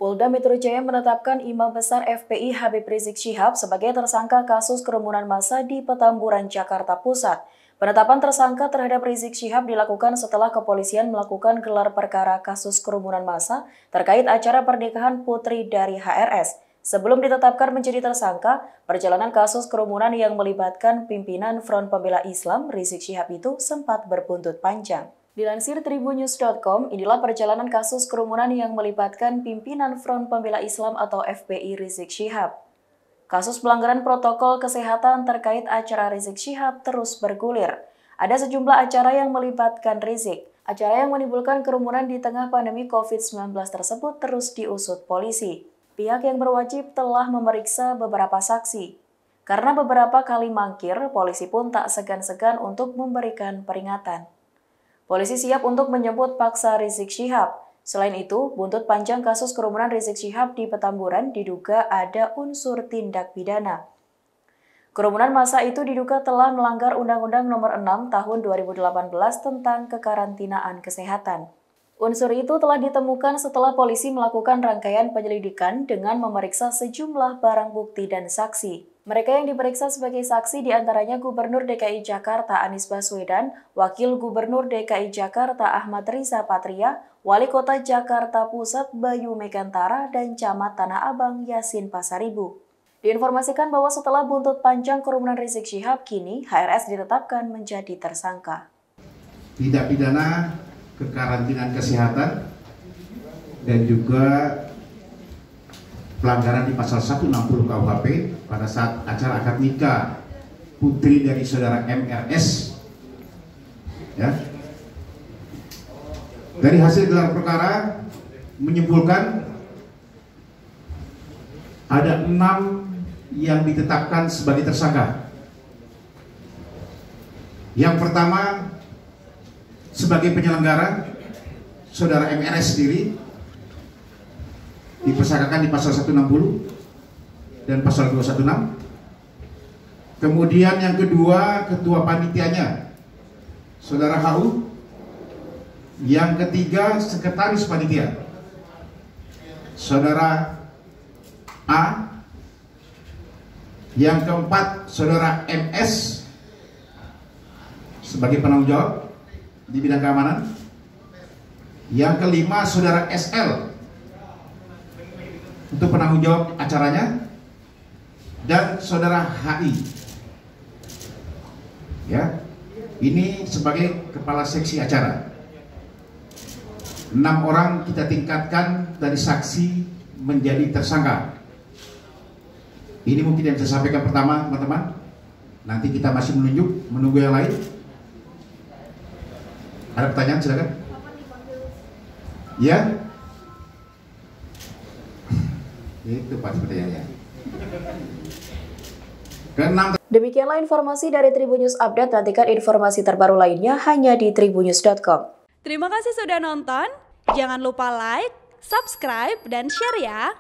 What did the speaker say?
Polda Metro Jaya menetapkan Imam Besar FPI Habib Rizik Syihab sebagai tersangka kasus kerumunan massa di Petamburan, Jakarta Pusat. Penetapan tersangka terhadap Rizik Syihab dilakukan setelah kepolisian melakukan gelar perkara kasus kerumunan massa terkait acara pernikahan putri dari HRS. Sebelum ditetapkan menjadi tersangka, perjalanan kasus kerumunan yang melibatkan pimpinan Front Pembela Islam Rizik Syihab itu sempat berbuntut panjang. Dilansir tribunnews.com, inilah perjalanan kasus kerumunan yang melibatkan pimpinan Front Pembela Islam atau FPI Rizik Syihab. Kasus pelanggaran protokol kesehatan terkait acara Rizik Syihab terus bergulir. Ada sejumlah acara yang melibatkan Rizik. Acara yang menimbulkan kerumunan di tengah pandemi COVID-19 tersebut terus diusut polisi. Pihak yang berwajib telah memeriksa beberapa saksi. Karena beberapa kali mangkir, polisi pun tak segan-segan untuk memberikan peringatan. Polisi siap untuk menjemput paksa Rizik Syihab. Selain itu, buntut panjang kasus kerumunan Rizik Syihab di Petamburan diduga ada unsur tindak pidana. Kerumunan massa itu diduga telah melanggar Undang-Undang Nomor 6 Tahun 2018 tentang kekarantinaan kesehatan. Unsur itu telah ditemukan setelah polisi melakukan rangkaian penyelidikan dengan memeriksa sejumlah barang bukti dan saksi. Mereka yang diperiksa sebagai saksi diantaranya Gubernur DKI Jakarta Anies Baswedan, Wakil Gubernur DKI Jakarta Ahmad Riza Patria, Wali Kota Jakarta Pusat Bayu Megantara, dan Camat Tanah Abang Yasin Pasaribu. Diinformasikan bahwa setelah buntut panjang kerumunan Rizik Syihab, kini HRS ditetapkan menjadi tersangka. Tindak pidana kekarantinaan kesehatan dan juga pelanggaran di pasal 160 KUHP pada saat acara akad nikah putri dari saudara MRS. Ya. Dari hasil gelar perkara menyimpulkan ada 6 yang ditetapkan sebagai tersangka. Yang pertama, sebagai penyelenggara, saudara MRS sendiri dipersangkakan di pasal 160 dan pasal 216. Kemudian yang kedua, ketua panitianya, saudara HU. Yang ketiga, sekretaris panitia, saudara A. Yang keempat, saudara MS sebagai penanggung jawab di bidang keamanan. Yang kelima, saudara SL untuk penanggung jawab acaranya, dan saudara HI. Ya, ini sebagai kepala seksi acara. 6 orang kita tingkatkan dari saksi menjadi tersangka. Ini mungkin yang saya sampaikan pertama, teman-teman. Nanti kita masih menunggu yang lain. Ada pertanyaan, silakan. Ya? Itu Pak pertanyaannya. Demikianlah informasi dari Tribunnews Update. Nantikan informasi terbaru lainnya hanya di tribunnews.com. Terima kasih sudah nonton. Jangan lupa like, subscribe, dan share ya.